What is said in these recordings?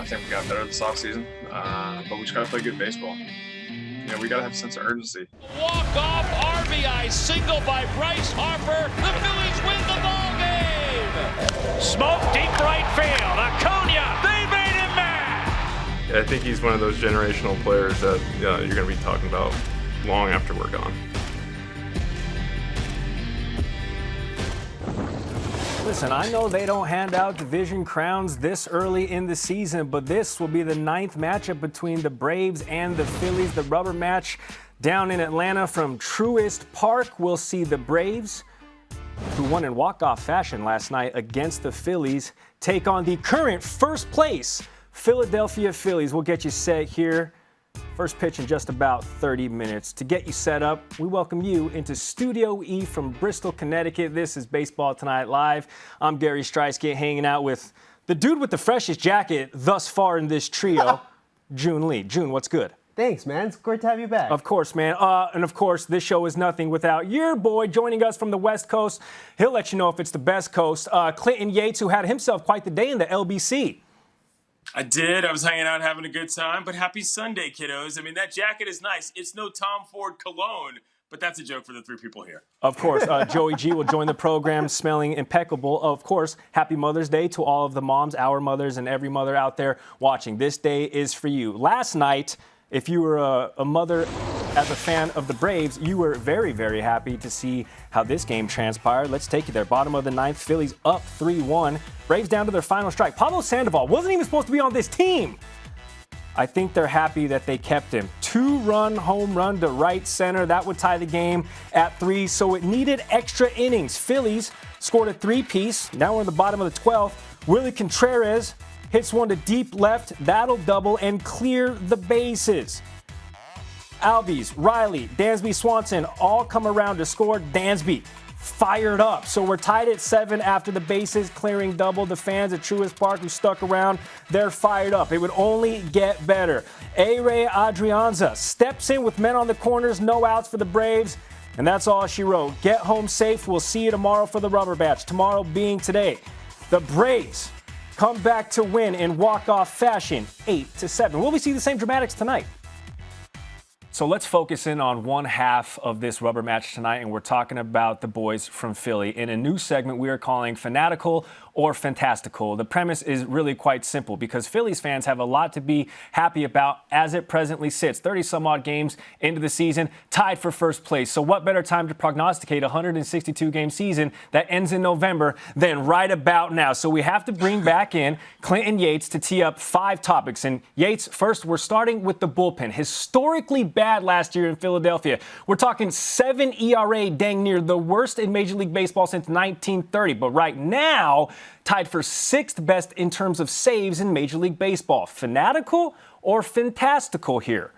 I think we got better this offseason, but we just got to play good baseball. We got to have a sense of urgency. Walk-off RBI single by Bryce Harper. The Phillies win the ball game. Smoke deep right field. Acuna. They made him mad. I think he's one of those generational players that you're going to be talking about long after we're gone. Listen, I know they don't hand out division crowns this early in the season, but this will be the 9th matchup between the Braves and the Phillies. The rubber match down in Atlanta from Truist Park. We'll see the Braves, who won in walk-off fashion last night against the Phillies, take on the current first place Philadelphia Phillies. We'll get you set here. First pitch in just about 30 minutes. To get you set up, we welcome you into Studio E from Bristol, Connecticut. This is Baseball Tonight Live. I'm Gary Striewski, hanging out with the dude with the freshest jacket thus far in this trio, Joon Lee. Joon, what's good? Thanks, man. It's great to have you back. Of course, man. And of course, this show is nothing without your boy joining us from the West Coast. He'll let you know if it's the best coast. Clinton Yates, who had himself quite the day in the LBC. I did. I was hanging out having a good time, but happy Sunday, kiddos. I mean, that jacket is nice. It's no Tom Ford cologne, but that's a joke for the 3 people here. Of course, Joey G will join the program smelling impeccable. Of course, happy Mother's Day to all of the moms, our mothers, and every mother out there watching. This day is for you. Last night, if you were a mother as a fan of the Braves, you were very, very happy to see how this game transpired. Let's take you there. Bottom of the 9th, Phillies up 3-1. Braves down to their final strike. Pablo Sandoval wasn't even supposed to be on this team. I think they're happy that they kept him. 2-run home run to right center. That would tie the game at 3, so it needed extra innings. Phillies scored a 3-piece. Now we're in the bottom of the 12th. Willie Contreras hits one to deep left. That'll double and clear the bases. Albies, Riley, Dansby, Swanson all come around to score. Dansby fired up. So we're tied at 7 after the bases clearing double. The fans at Truist Park who stuck around, they're fired up. It would only get better. A-Ray Adrianza steps in with men on the corners, no outs for the Braves. And that's all she wrote. Get home safe. We'll see you tomorrow for the rubber match. Tomorrow being today. The Braves come back to win in walk-off fashion, 8-7. Will we see the same dramatics tonight? So let's focus in on one half of this rubber match tonight, and we're talking about the boys from Philly. In a new segment we are calling Fanatical or Fantastical. The premise is really quite simple because Phillies fans have a lot to be happy about as it presently sits. 30-some-odd games into the season, tied for first place. So what better time to prognosticate a 162-game season that ends in November than right about now? So we have to bring back in Clinton Yates to tee up 5 topics. And Yates, first, we're starting with the bullpen. Historically bad last year in Philadelphia. We're talking 7 ERA, dang near the worst in Major League Baseball since 1930. But right now, tied for 6th best in terms of saves in Major League Baseball. Fanatical or Fantastical here?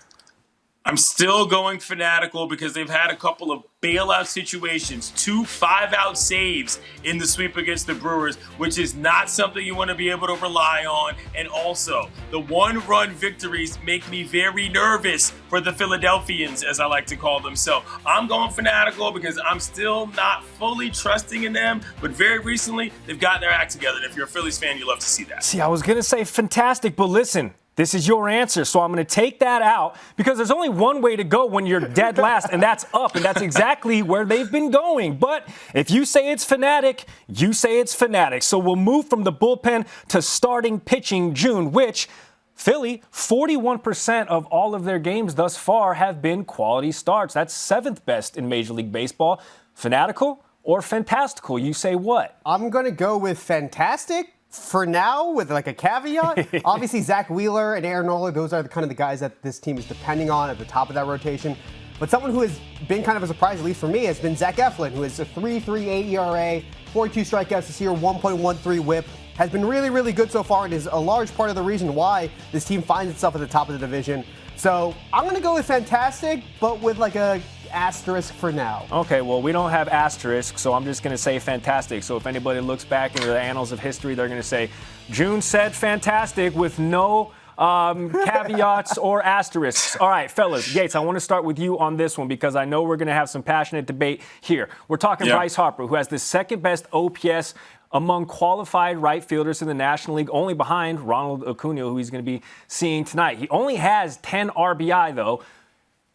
I'm still going Fanatical because they've had a couple of bailout situations, 2 5-out saves in the sweep against the Brewers, which is not something you want to be able to rely on. And also, the 1-run victories make me very nervous for the Philadelphians, as I like to call them. So I'm going Fanatical because I'm still not fully trusting in them, but very recently, they've got their act together. And if you're a Phillies fan, you love to see that. See, I was going to say Fantastic, but listen. This is your answer, so I'm going to take that out because there's only one way to go when you're dead last, and that's up, and that's exactly where they've been going. But if you say it's Fanatic, you say it's Fanatic. So we'll move from the bullpen to starting pitching, Joon, which Philly, 41% of all of their games thus far have been quality starts. That's 7th best in Major League Baseball. Fanatical or Fantastical? You say what? I'm going to go with Fantastic. For now, with like a caveat, obviously Zach Wheeler and Aaron Nola, those are the guys that this team is depending on at the top of that rotation. But someone who has been kind of a surprise, at least for me, has been Zach Eflin, who is a 3.38 ERA, 42 strikeouts this year, 1.13 WHIP, has been really, really good so far and is a large part of the reason why this team finds itself at the top of the division. So I'm going to go with Fantastic, but with like a asterisk for now. Okay, well, we don't have asterisk, so I'm just going to say Fantastic. So if anybody looks back into the annals of history, they're going to say, Joon said Fantastic with no caveats or asterisks. All right, fellas, Yates, I want to start with you on this one because I know we're going to have some passionate debate here. We're talking Bryce Harper, who has the 2nd best OPS among qualified right fielders in the National League, only behind Ronald Acuna, who he's going to be seeing tonight. He only has 10 RBI, though.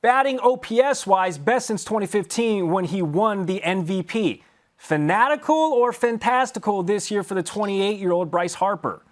Batting OPS-wise, best since 2015 when he won the MVP. Fanatical or Fantastical this year for the 28-year-old Bryce Harper?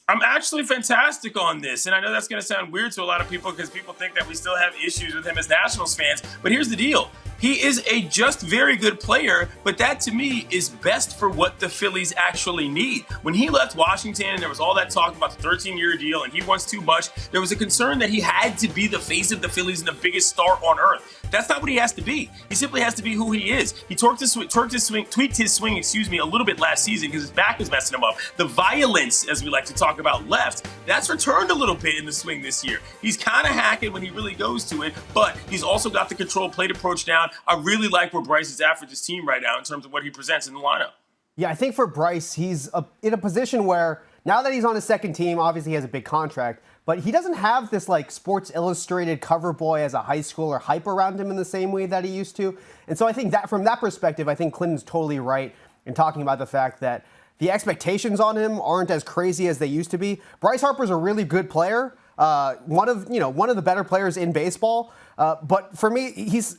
I'm actually fantastic on this, and I know that's going to sound weird to a lot of people because people think that we still have issues with him as Nationals fans, but here's the deal. He is a just very good player, but that to me is best for what the Phillies actually need. When he left Washington and there was all that talk about the 13-year deal and he wants too much, there was a concern that he had to be the face of the Phillies and the biggest star on earth. That's not what he has to be. He simply has to be who he is. He tweaked his swing, a little bit last season because his back was messing him up. The violence, as we like to talk about, left. That's returned a little bit in the swing this year. He's kind of hacking when he really goes to it, but he's also got the control plate approach down. I really like where Bryce is at for this team right now in terms of what he presents in the lineup. Yeah, I think for Bryce, he's in a position where now that he's on his second team, obviously he has a big contract, but he doesn't have this like Sports Illustrated cover boy as a high schooler hype around him in the same way that he used to. And so I think that from that perspective, I think Clinton's totally right in talking about the fact that the expectations on him aren't as crazy as they used to be. Bryce Harper's a really good player, one of the better players in baseball. But for me, he's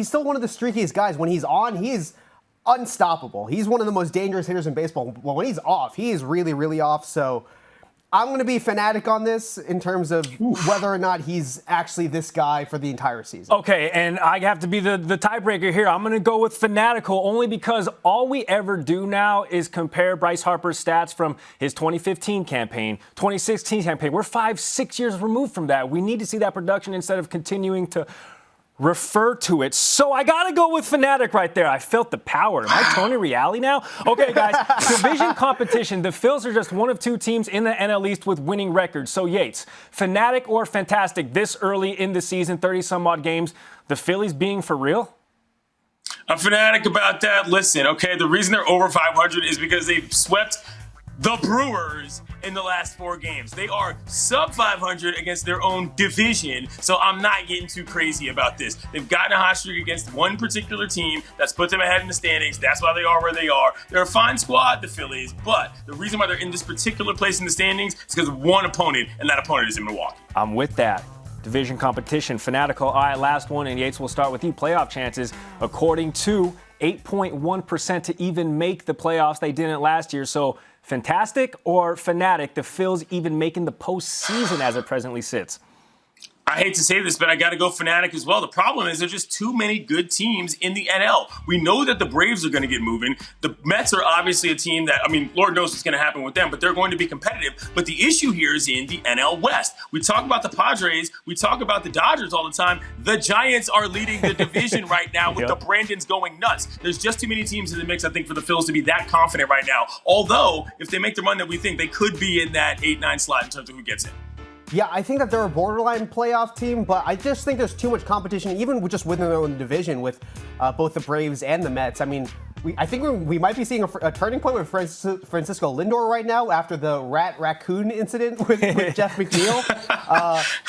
still one of the streakiest guys. When he's on, he is unstoppable. He's one of the most dangerous hitters in baseball. Well, when he's off, he is really, really off. So I'm going to be Phanatic on this in terms of whether or not he's actually this guy for the entire season. Okay, and I have to be the tiebreaker here. I'm going to go with Fanatical only because all we ever do now is compare Bryce Harper's stats from his 2015 campaign, 2016 campaign. We're 5-6 years removed from that. We need to see that production instead of continuing to refer to it. So I got to go with Phanatic right there. I felt the power. Am I Tony Reali now? Okay, guys, division competition. The Phils are just one of two teams in the NL East with winning records. So Yates, Phanatic or Fantastic this early in the season, 30-some-odd games, the Phillies being for real? I'm Phanatic about that. Listen, okay, the reason they're over 500 is because they've swept the Brewers in the last 4 games. They are sub 500 against their own division, so I'm not getting too crazy about this. They've gotten a hot streak against one particular team that's put them ahead in the standings. That's why they are where they are. They're a fine squad, the Phillies, but the reason why they're in this particular place in the standings is because of one opponent, and that opponent is in Milwaukee. I'm with that. Division competition, Fanatical. All right, last one, and Yates, we'll start with you. Playoff chances, according to 8.1% to even make the playoffs. They didn't last year, so Fantastic or Phanatic, the Phils even making the postseason as it presently sits? I hate to say this, but I got to go Phanatic as well. The problem is there's just too many good teams in the NL. We know that the Braves are going to get moving. The Mets are obviously a team that, I mean, Lord knows what's going to happen with them, but they're going to be competitive. But the issue here is in the NL West. We talk about the Padres. We talk about the Dodgers all the time. The Giants are leading the division right now with the Brandons going nuts. There's just too many teams in the mix, I think, for the Phils to be that confident right now. Although, if they make the run that we think, they could be in that 8-9 slot in terms of who gets in. Yeah, I think that they're a borderline playoff team, but I just think there's too much competition, even just within their own division with both the Braves and the Mets. I mean, I think we might be seeing a turning point with Francisco Lindor right now after the raccoon incident with Jeff McNeil.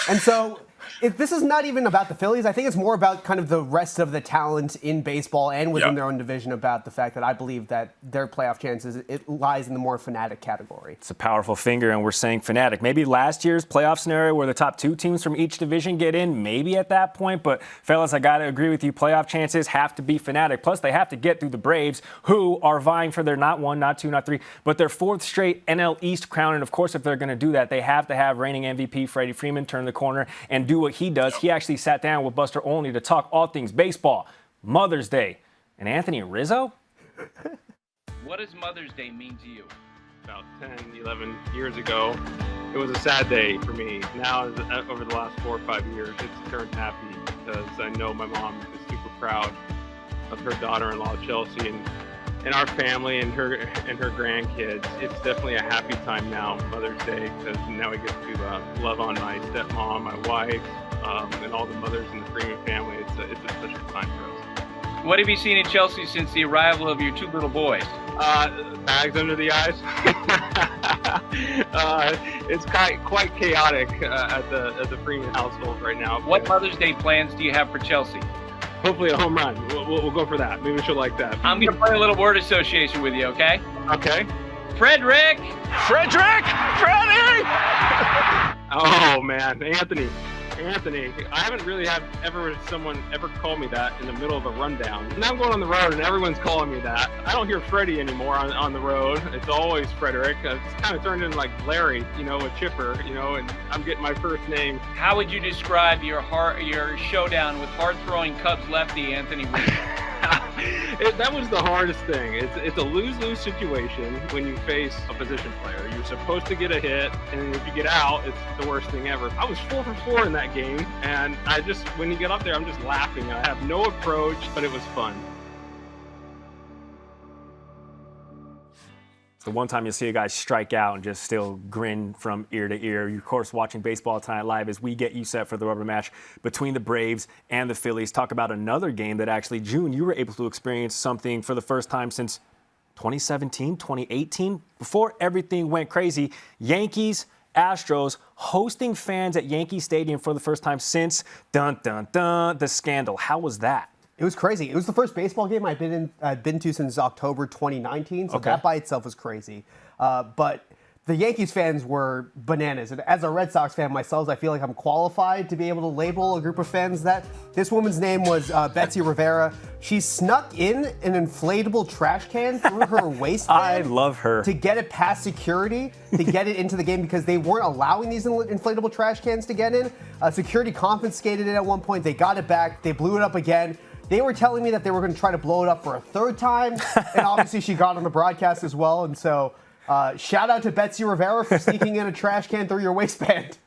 And so this is not even about the Phillies. I think it's more about kind of the rest of the talent in baseball and within their own division about the fact that I believe that their playoff chances, it lies in the more Phanatic category. It's a powerful finger, and we're saying Phanatic. Maybe last year's playoff scenario where the top 2 teams from each division get in, maybe at that point. But, fellas, I got to agree with you. Playoff chances have to be Phanatic. Plus, they have to get through the Braves, who are vying for their not 1, not 2, not 3, but their 4th straight NL East crown. And, of course, if they're going to do that, they have to have reigning MVP Freddie Freeman turn the corner and do what he does. He actually sat down with Buster Olney to talk all things baseball, Mother's Day, and Anthony Rizzo. What does Mother's Day mean to you? About 10, 11 years ago, it was a sad day for me. Now, over the last 4 or 5 years, it's turned happy because I know my mom is super proud of her daughter-in-law, Chelsea, and our family and her grandkids. It's definitely a happy time now, Mother's Day, because now we get to love on my stepmom, my wife, and all the mothers in the Freeman family. It's a special time for us. What have you seen in Chelsea since the arrival of your 2 little boys? Bags under the eyes. It's quite chaotic at the Freeman household right now. What Mother's Day plans do you have for Chelsea? Hopefully a home run. We'll go for that. Maybe she'll like that. I'm going to play a little word association with you, okay? Okay. Frederick! Frederick! Freddie! Oh, man. Anthony. I haven't really had someone ever call me that in the middle of a rundown. Now I'm going on the road and everyone's calling me that. I don't hear Freddie anymore on the road. It's always Frederick. It's kind of turned into like Larry, with Chipper, and I'm getting my first name. How would you describe your showdown with hard-throwing Cubs lefty Anthony Rizzo? That was the hardest thing. It's a lose-lose situation when you face a position player. You're supposed to get a hit, and if you get out, it's the worst thing ever. I was 4 for 4 in that game, and when you get up there, I'm just laughing. I have no approach, but it was fun. The one time you see a guy strike out and just still grin from ear to ear. You're, of course, watching Baseball Tonight Live as we get you set for the rubber match between the Braves and the Phillies. Talk about another game that actually, Joon, you were able to experience something for the first time since 2017, 2018, before everything went crazy. Yankees, Astros hosting fans at Yankee Stadium for the first time since, the scandal. How was that? It was crazy. It was the first baseball game I'd been to since October 2019, so that by itself was crazy. But the Yankees fans were bananas. And as a Red Sox fan myself, I feel like I'm qualified to be able to label a group of fans that. This woman's name was Betsy Rivera. She snuck in an inflatable trash can through her waistband. I love her. To get it past security, to get it into the game because they weren't allowing these inflatable trash cans to get in. Security confiscated it at one point. They got it back. They blew it up again. They were telling me that they were going to try to blow it up for a third time, and obviously she got on the broadcast as well. And so, shout out to Betsy Rivera for sneaking in a trash can through your waistband.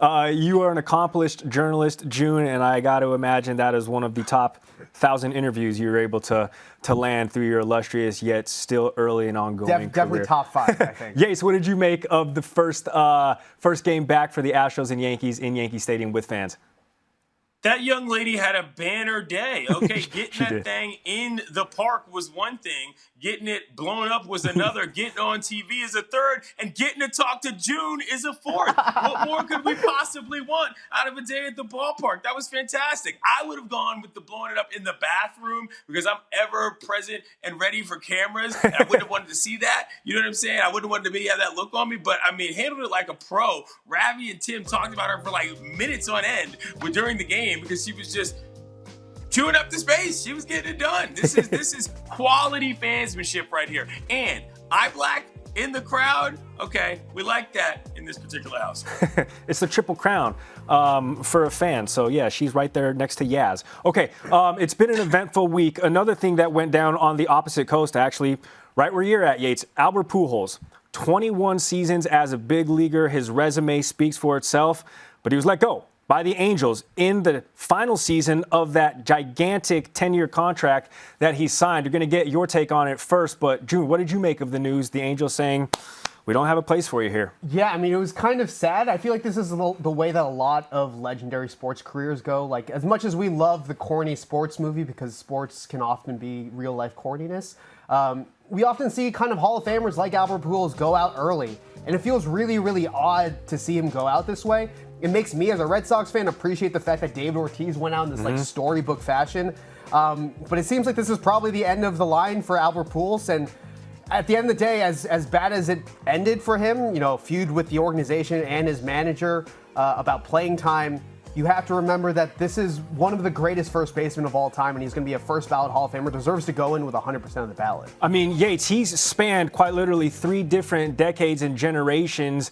You are an accomplished journalist, Joon, and I got to imagine that is one of the top 1,000 interviews you were able to land through your illustrious yet still early and ongoing career. Definitely top 5, I think. Yates, what did you make of the first game back for the Astros and Yankees in Yankee Stadium with fans? That young lady had a banner day. Okay, getting that thing in the park was one thing. Getting it blown up was another. Getting on TV is a third. And getting to talk to Joon is a fourth. What more could we possibly want out of a day at the ballpark? That was fantastic. I would have gone with the blowing it up in the bathroom because I'm ever present and ready for cameras. And I wouldn't have wanted to see that. You know what I'm saying? I wouldn't have wanted to have that look on me. But, handled it like a pro. Ravi and Tim talked about her for like minutes on end during the game. Because she was just chewing up the space. She was getting it done. This is quality fansmanship right here. And eye black in the crowd. Okay, we like that in this particular house. It's the Triple Crown for a fan. So, yeah, she's right there next to Yaz. Okay, it's been an eventful week. Another thing that went down on the opposite coast, actually, right where you're at, Yates, Albert Pujols. 21 seasons as a big leaguer. His resume speaks for itself, but he was let go by the Angels in the final season of that gigantic 10-year contract that he signed. You're going to get your take on it first, but Joon, what did you make of the news, the Angels saying, we don't have a place for you here? Yeah, it was kind of sad. I feel like this is the way that a lot of legendary sports careers go. Like, as much as we love the corny sports movie, because sports can often be real-life corniness, we often see kind of Hall of Famers like Albert Pujols go out early. And it feels really, really odd to see him go out this way. It makes me, as a Red Sox fan, appreciate the fact that David Ortiz went out in this storybook fashion. But it seems like this is probably the end of the line for Albert Pujols. And at the end of the day, as bad as it ended for him, feud with the organization and his manager about playing time, you have to remember that this is one of the greatest first basemen of all time, and he's going to be a first ballot Hall of Famer, deserves to go in with 100% of the ballot. Yates, he's spanned quite literally 3 different decades and generations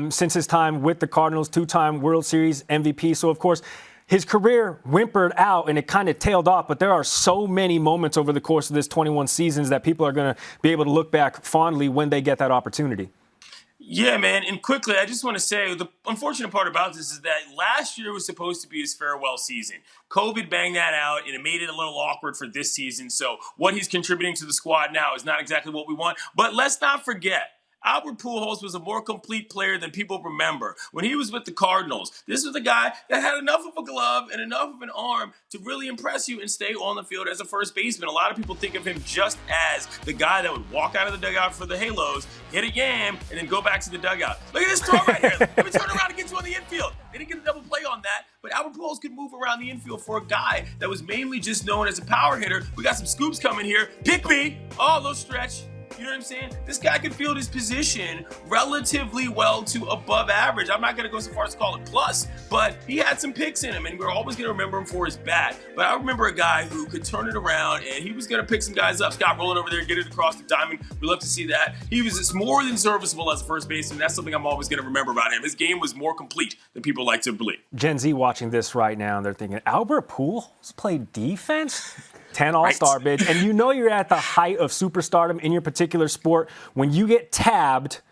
since his time with the Cardinals, 2-time World Series MVP. So, of course, his career whimpered out and it kind of tailed off, but there are so many moments over the course of this 21 seasons that people are going to be able to look back fondly when they get that opportunity. Yeah, man. And quickly, I just want to say the unfortunate part about this is that last year was supposed to be his farewell season. COVID banged that out, and it made it a little awkward for this season. So what he's contributing to the squad now is not exactly what we want. But let's not forget, Albert Pujols was a more complete player than people remember. When he was with the Cardinals, this was a guy that had enough of a glove and enough of an arm to really impress you and stay on the field as a first baseman. A lot of people think of him just as the guy that would walk out of the dugout for the Halos, hit a yam, and then go back to the dugout. Look at this throw right here. Let me turn around and get you on the infield. They didn't get a double play on that, but Albert Pujols could move around the infield for a guy that was mainly just known as a power hitter. We got some scoops coming here. Pick me. Oh, little stretch. You know what I'm saying? This guy could field his position relatively well to above average. I'm not going to go so far as to call it plus, but he had some picks in him, and we're always going to remember him for his bat. But I remember a guy who could turn it around, and he was going to pick some guys up. Scott rolling over there, get it across the diamond. We love to see that. He was just more than serviceable as a first baseman. That's something I'm always going to remember about him. His game was more complete than people like to believe. Gen Z watching this right now, and they're thinking, Albert Pujols played defense? 10 all-star bids, and you know you're at the height of superstardom in your particular sport when you get tabbed,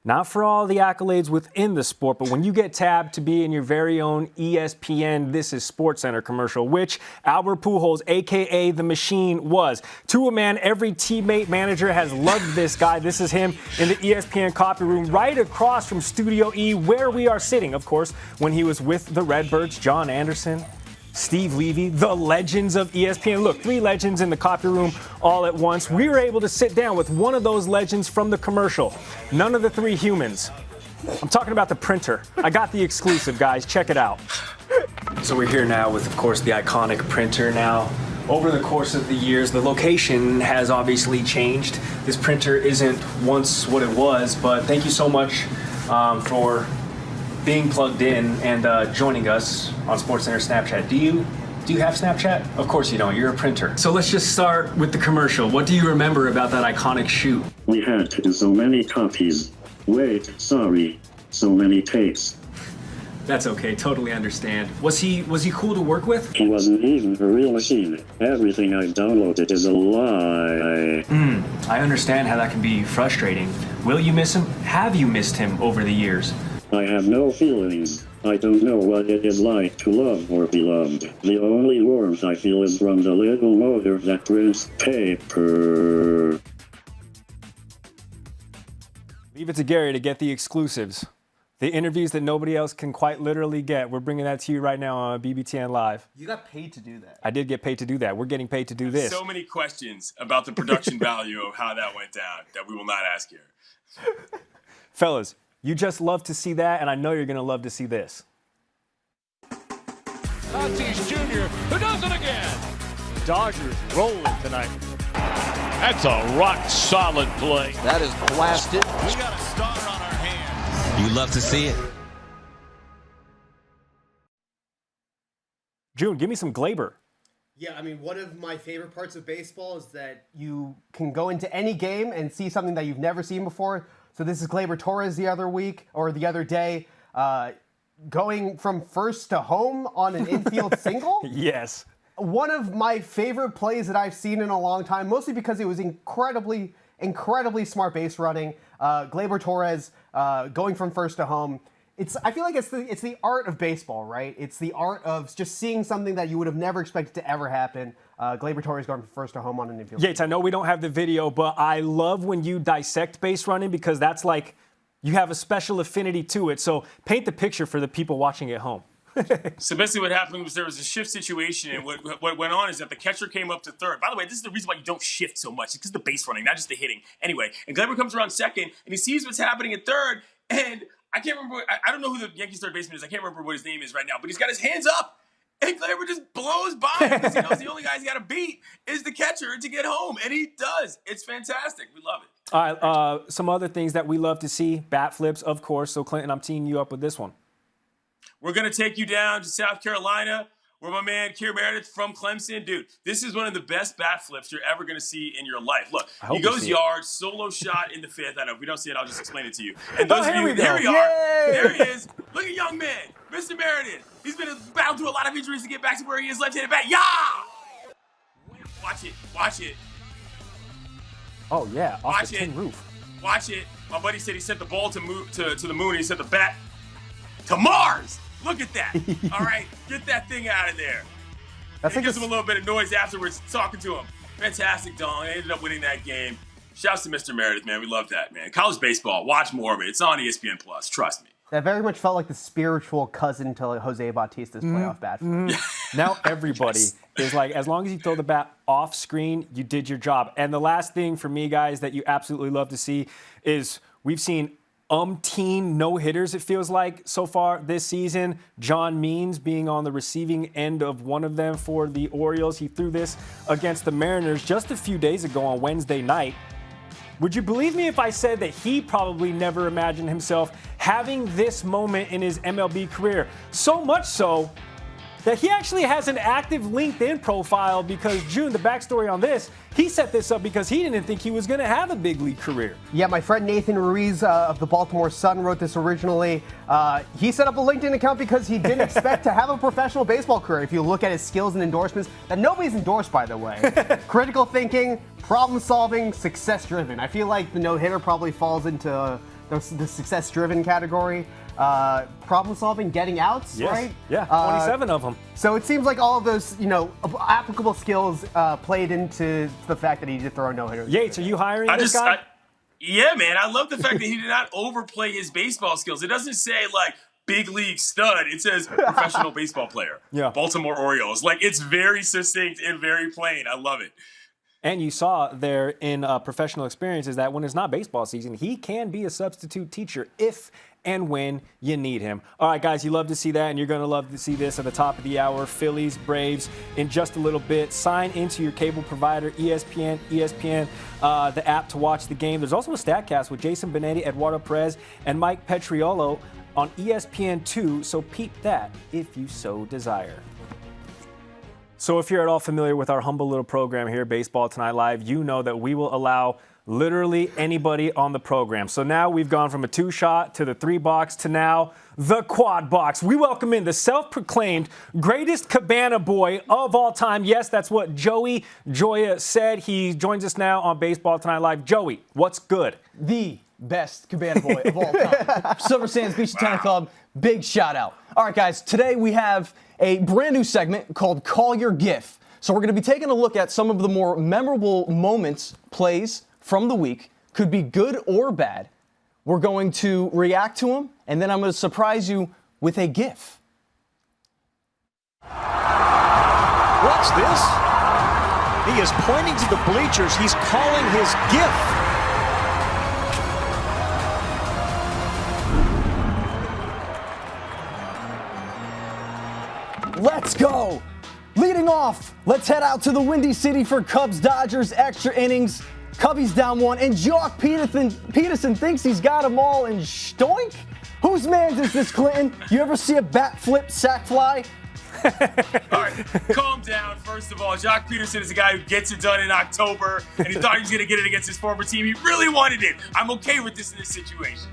not for all the accolades within the sport, but when you get tabbed to be in your very own ESPN This Is SportsCenter commercial, which Albert Pujols, a.k.a. The Machine, was. To a man, every teammate, manager has loved this guy. This is him in the ESPN copy room right across from Studio E, where we are sitting, of course, when he was with the Redbirds, John Anderson, Steve Levy, the legends of ESPN. Look, 3 legends in the copy room all at once. We were able to sit down with one of those legends from the commercial. None of the 3 humans. I'm talking about the printer. I got the exclusive, guys. Check it out. So we're here now with, of course, the iconic printer now. Over the course of the years, the location has obviously changed. This printer isn't once what it was, but thank you so much for being plugged in and joining us on SportsCenter Snapchat. Do you have Snapchat? Of course you don't. You're a printer. So let's just start with the commercial. What do you remember about that iconic shoot? We had to do so many copies. Wait, sorry. So many takes. That's okay. Totally understand. Was he cool to work with? He wasn't even a real machine. Everything I've downloaded is a lie. I understand how that can be frustrating. Will you miss him? Have you missed him over the years? I have no feelings. I don't know what it is like to love or be loved. The only warmth I feel is from the little motor that prints paper. Leave it to Gary to get the exclusives. The interviews that nobody else can quite literally get. We're bringing that to you right now on BBTN Live. You got paid to do that. I did get paid to do that. We're getting paid to do this. So many questions about the production value of how that went down that we will not ask here. Fellas, you just love to see that, and I know you're going to love to see this. Tatis Jr., who does it again. Dodgers rolling tonight. That's a rock-solid play. That is blasted. We got a star on our hands. You love to see it. Joon, give me some Glaber. Yeah, I mean, one of my favorite parts of baseball is that you can go into any game and see something that you've never seen before. So this is Gleyber Torres the other day, going from first to home on an infield single. Yes. One of my favorite plays that I've seen in a long time, mostly because it was incredibly smart base running. Gleyber Torres going from first to home. I feel like it's the art of baseball, right? It's the art of just seeing something that you would have never expected to ever happen. Gleyber Torres going from first to home on an infield. Yates, I know we don't have the video, but I love when you dissect base running because that's like you have a special affinity to it. So paint the picture for the people watching at home. So basically what happened was there was a shift situation, and what went on is that the catcher came up to third. By the way, this is the reason why you don't shift so much. It's because of the base running, not just the hitting. Anyway, and Gleyber comes around second, and he sees what's happening at third, and I can't remember. I don't know who the Yankees third baseman is. I can't remember what his name is right now, but he's got his hands up, and Gleyber just blows by him because he knows the only guy he's got to beat is the catcher to get home, and he does. It's fantastic. We love it. All right, some other things that we love to see, bat flips, of course. So, Clinton, I'm teeing you up with this one. We're going to take you down to South Carolina, where my man Kier Meredith from Clemson. Dude, this is one of the best bat flips you're ever going to see in your life. Look, he goes yard, solo shot in the fifth. I know, if we don't see it, I'll just explain it to you. And those of you, here we are. There he is. Look at young man, Mr. Meredith. He's been battled through a lot of injuries to get back to where he is left-handed bat. Yeah! Watch it. Oh, yeah, off the tin roof. Watch it. My buddy said he sent the ball to the moon, and he sent the bat to Mars. Look at that. All right, get that thing out of there. It gives him a little bit of noise afterwards talking to him. Fantastic, dong. They ended up winning that game. Shouts to Mr. Meredith, man. We love that, man. College baseball, watch more of it. It's on ESPN Plus. Trust me. That very much felt like the spiritual cousin to Jose Bautista's playoff bat. Now everybody is like, as long as you throw the bat off screen, you did your job. And the last thing for me, guys, that you absolutely love to see is we've seen umpteen no-hitters, it feels like, so far this season. John Means being on the receiving end of one of them for the Orioles. He threw this against the Mariners just a few days ago on Wednesday night. Would you believe me if I said that he probably never imagined himself having this moment in his MLB career? So much so that he actually has an active LinkedIn profile because, Joon, the backstory on this, he set this up because he didn't think he was going to have a big league career. Yeah, my friend Nathan Ruiz of the Baltimore Sun wrote this originally. He set up a LinkedIn account because he didn't expect to have a professional baseball career. If you look at his skills and endorsements, that nobody's endorsed, by the way. Critical thinking, problem solving, success driven. I feel like the no-hitter probably falls into the success driven category. Problem solving, getting outs, yes. right? Yeah, 27 of them. So it seems like all of those, applicable skills played into the fact that he did throw a no-hitter. Yates, are you hiring this guy? Yeah, man. I love the fact that he did not overplay his baseball skills. It doesn't say, like, big league stud. It says professional baseball player. Yeah. Baltimore Orioles. Like, it's very succinct and very plain. I love it. And you saw there in professional experiences that when it's not baseball season, he can be a substitute teacher if and when you need him. All right, guys, you love to see that, and you're going to love to see this at the top of the hour. Phillies-Braves in just a little bit. Sign into your cable provider, ESPN, the app to watch the game. There's also a StatCast with Jason Benetti, Eduardo Perez, and Mike Petriolo on ESPN2, so peep that if you so desire. So if you're at all familiar with our humble little program here, Baseball Tonight Live, you know that we will allow literally anybody on the program. So now we've gone from a 2-shot to the 3-box to now the quad box. We welcome in the self-proclaimed greatest cabana boy of all time. Yes, that's what Joey Joya said. He joins us now on Baseball Tonight Live. Joey, what's good? The best cabana boy of all time. Silver Sands Beach Tennis Club, big shout out. All right, guys, today we have a brand new segment called Call Your GIF. So we're going to be taking a look at some of the more memorable moments, plays from the week. Could be good or bad. We're going to react to them, and then I'm going to surprise you with a GIF. What's this? He is pointing to the bleachers. He's calling his GIF. Let's go! Leading off, let's head out to the Windy City for Cubs-Dodgers extra innings. Cubbies down 1, and Jock Peterson thinks he's got them all, and stoink? Whose man's is this, Clinton? You ever see a bat flip sack fly? All right, calm down. First of all, Jock Peterson is a guy who gets it done in October, and he thought he was going to get it against his former team. He really wanted it. I'm okay with this in this situation.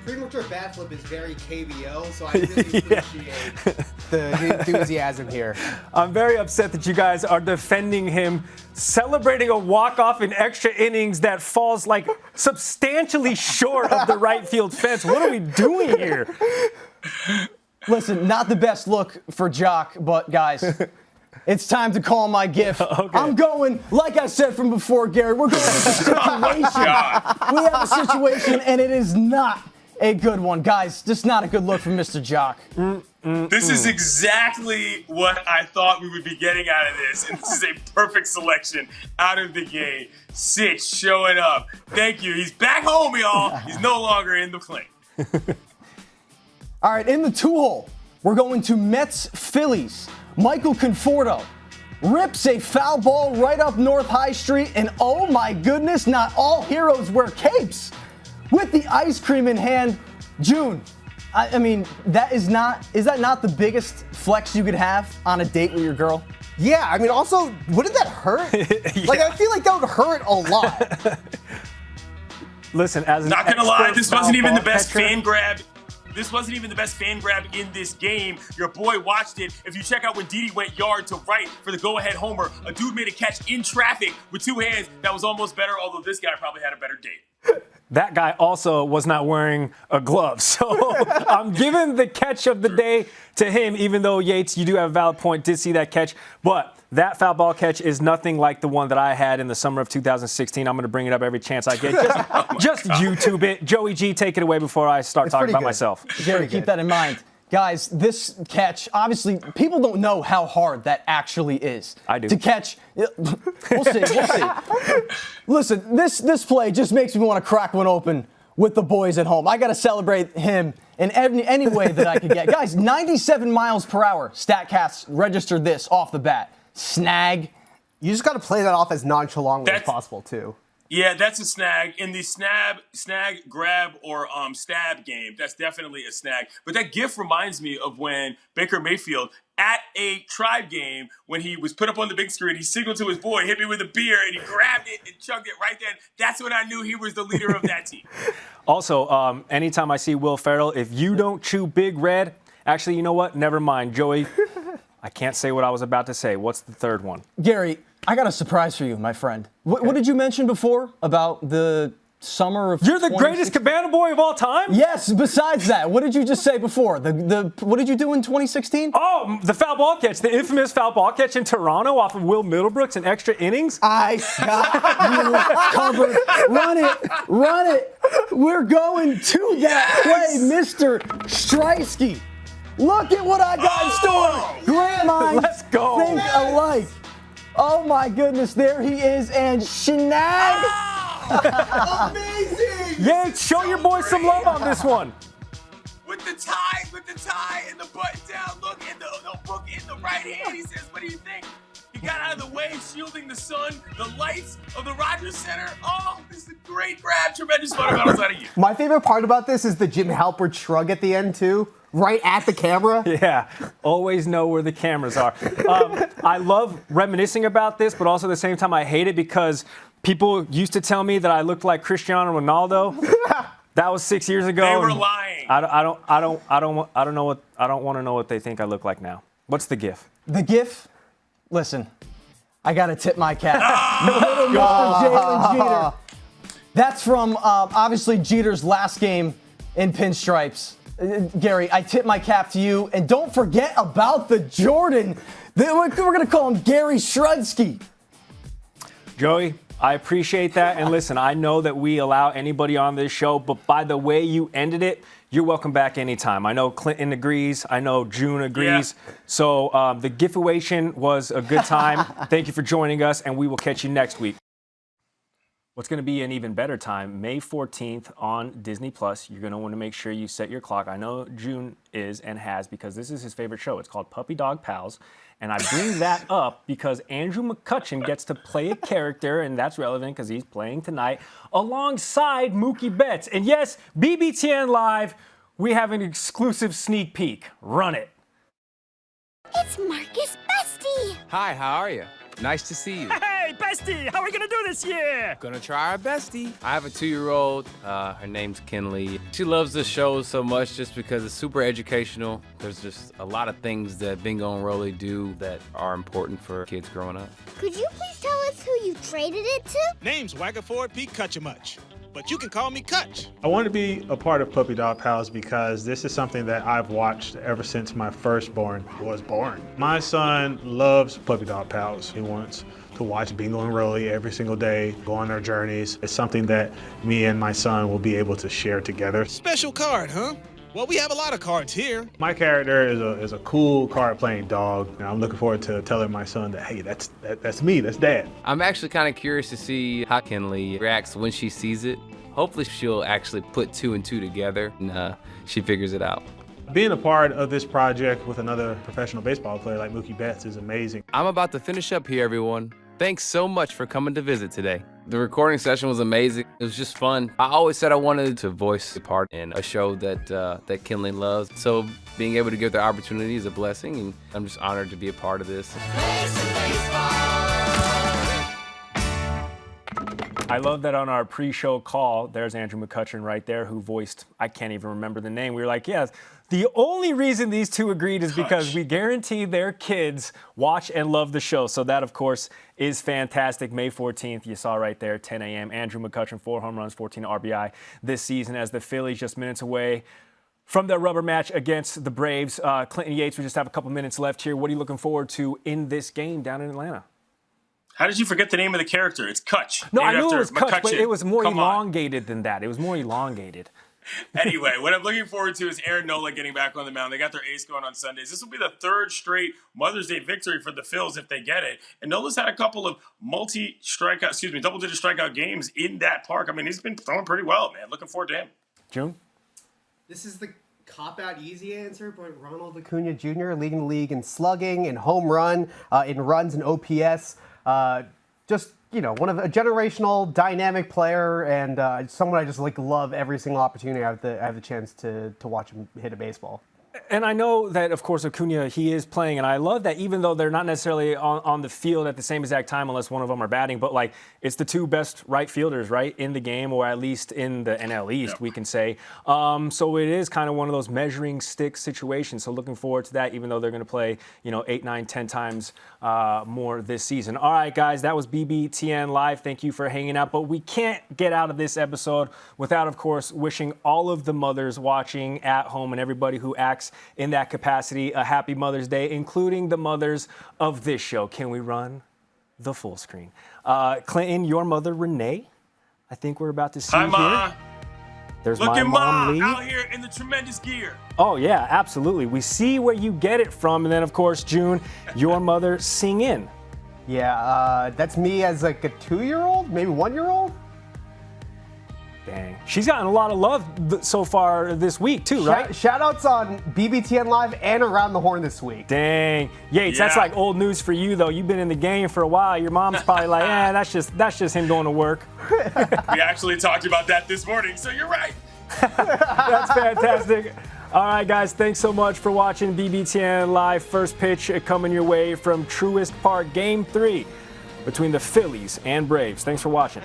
Premature bat flip is very KBO, so I really appreciate the enthusiasm here. I'm very upset that you guys are defending him, celebrating a walk-off in extra innings that falls like substantially short of the right field fence. What are we doing here? Listen, not the best look for Jock, but guys, it's time to call my GIF. Okay. I'm going, like I said from before, Gary, we're going with a situation. We have a situation, and it is not a good one. Guys, just not a good look from Mr. Jock. This is exactly what I thought we would be getting out of this, and this is a perfect selection out of the gate. Sitch showing up. Thank you. He's back home, y'all. He's no longer in the plane. All right, in the 2-hole, we're going to Mets-Phillies. Michael Conforto rips a foul ball right up North High Street, and oh my goodness, not all heroes wear capes. With the ice cream in hand, Joon, I mean, is that not the biggest flex you could have on a date with your girl? Yeah, I mean, also, wouldn't that hurt? Yeah. Like, I feel like that would hurt a lot. Listen, as an not gonna lie, this wasn't even the foul best catcher, fan grab. This wasn't even the best fan grab in this game. Your boy watched it. If you check out when Didi went yard to right for the go-ahead homer, a dude made a catch in traffic with 2 hands that was almost better, although this guy probably had a better date. That guy also was not wearing a glove. So I'm giving the catch of the day to him, even though, Yates, you do have a valid point, did see that catch. But that foul ball catch is nothing like the one that I had in the summer of 2016. I'm going to bring it up every chance I get. Just YouTube it. Joey G, take it away before I start talking about myself. Gary, keep that in mind. Guys, this catch, obviously, people don't know how hard that actually is. I do. To catch, we'll see. Listen, this play just makes me want to crack one open with the boys at home. I got to celebrate him in any way that I could get. Guys, 97 miles per hour. StatCast registered this off the bat. Snag. You just got to play that off as nonchalantly as possible, too. Yeah, that's a snag. In the snag, grab, or stab game, that's definitely a snag. But that GIF reminds me of when Baker Mayfield, at a Tribe game, when he was put up on the big screen, he signaled to his boy, hit me with a beer, and he grabbed it and chugged it right then. That's when I knew he was the leader of that team. Also, anytime I see Will Ferrell, if you don't chew Big Red, actually, you know what? Never mind, Joey. I can't say what I was about to say. What's the third one? Gary, I got a surprise for you, my friend. What did you mention before about the summer of You're the greatest Cabana boy of all time? Yes, besides that, what did you just say before? What did you do in 2016? Oh, the foul ball catch, the infamous foul ball catch in Toronto off of Will Middlebrooks in extra innings. I got you covered. Run it. We're going to that play, Mr. Striewski. Look at what I got in store. Great minds Let's go. think alike. Oh my goodness, there he is, and snag. Amazing! Yates, show your boys some love on this one. With the tie, and the button down. Look in the notebook in the right hand. He says, "What do you think?" He got out of the way, shielding the sun, the lights of the Rogers Center. Oh, this is a great grab. Tremendous fundamentals out of you. My favorite part about this is the Jim Halpert shrug at the end, too. Right at the camera. Yeah, always know where the cameras are. I love reminiscing about this, but also at the same time I hate it because people used to tell me that I looked like Cristiano Ronaldo. That was 6 years ago. They were lying. I don't want to know what they think I look like now. What's the GIF? The GIF? Listen, I got to tip my cap. Little Mr. Jalen Jeter. That's from, obviously, Jeter's last game in pinstripes. Gary, I tip my cap to you. And don't forget about the Jordan. We're going to call him Gary Striewski. Joey, I appreciate that. And listen, I know that we allow anybody on this show, but by the way you ended it, you're welcome back anytime. I know Clinton agrees. I know Joon agrees. Yeah. So the gift-awation was a good time. Thank you for joining us, and we will catch you next week. What's going to be an even better time, May 14th on Disney+. You're going to want to make sure you set your clock. I know Joon is and has because this is his favorite show. It's called Puppy Dog Pals. And I bring that up because Andrew McCutchen gets to play a character, and that's relevant because he's playing tonight, alongside Mookie Betts. And yes, BBTN Live, we have an exclusive sneak peek. Run it. It's Marcus Bestie. Hi, how are you? Nice to see you. Hey, Bestie, how are we gonna do this year? Gonna try our bestie. I have a 2-year-old. Her name's Kinley. She loves the show so much just because it's super educational. There's just a lot of things that Bingo and Rolly do that are important for kids growing up. Could you please tell us who you traded it to? Name's Wagaford Pete Cutchamuch, but you can call me Cutch. I want to be a part of Puppy Dog Pals because this is something that I've watched ever since my firstborn was born. My son loves Puppy Dog Pals. He wants to watch Bingo and Rolly every single day, go on their journeys. It's something that me and my son will be able to share together. Special card, huh? Well, we have a lot of cards here. My character is a cool card-playing dog, and I'm looking forward to telling my son that, hey, that's me, that's Dad. I'm actually kind of curious to see how Kinley reacts when she sees it. Hopefully she'll actually put 2 and 2 together and she figures it out. Being a part of this project with another professional baseball player like Mookie Betts is amazing. I'm about to finish up here, everyone. Thanks so much for coming to visit today. The recording session was amazing. It was just fun. I always said I wanted to voice a part in a show that Kinley loves. So being able to give the opportunity is a blessing, and I'm just honored to be a part of this. I love that on our pre-show call, there's Andrew McCutchen right there who voiced, I can't even remember the name. We were like, yes, the only reason these two agreed is because we guarantee their kids watch and love the show. So that, of course, is fantastic. May 14th, you saw right there, 10 a.m. Andrew McCutchen, 4 home runs, 14 RBI this season as the Phillies just minutes away From their rubber match against the Braves, Clinton Yates, we just have a couple minutes left here. What are you looking forward to in this game down in Atlanta? How did you forget the name of the character? It's Kutch. No, I knew it was Kutch, but it was more elongated than that. It was more elongated. Anyway, what I'm looking forward to is Aaron Nola getting back on the mound. They got their ace going on Sundays. This will be the third straight Mother's Day victory for the Phils if they get it. And Nola's had a couple of double-digit strikeout games in that park. I mean, he's been throwing pretty well, man. Looking forward to him. Joon? This is the cop-out easy answer, but Ronald Acuna Jr. leading the league in slugging, in home run, in runs and OPS. Just, one of a generational, dynamic player, and someone I just love every single opportunity I have the chance to watch him hit a baseball. And I know that, of course, Acuna, he is playing, and I love that even though they're not necessarily on the field at the same exact time unless one of them are batting, but, it's the two best right fielders, right, in the game, or at least in the NL East, we can say. So it is kind of one of those measuring stick situations. So looking forward to that, even though they're going to play, 8, 9, 10 times more this season. All right, guys, that was BBTN Live. Thank you for hanging out. But we can't get out of this episode without, of course, wishing all of the mothers watching at home and everybody who acts in that capacity a happy Mother's Day, including the mothers of this show. Can we run the full screen? Clinton, your mother, Renee, I think we're about to see Hi, here. Ma. There's Look my at mom, Lee. out here in the tremendous gear. Oh, yeah, absolutely. We see where you get it from. And then, of course, Joon, your mother, Sing In. Yeah, that's me as a 2-year-old, maybe 1-year-old. Dang. She's gotten a lot of love so far this week, too, right? Shout-outs on BBTN Live and Around the Horn this week. Dang. Yates, that's like old news for you, though. You've been in the game for a while. Your mom's probably like, that's just him going to work. We actually talked about that this morning, so you're right. That's fantastic. All right, guys, thanks so much for watching BBTN Live. First pitch coming your way from Truist Park, Game 3 between the Phillies and Braves. Thanks for watching.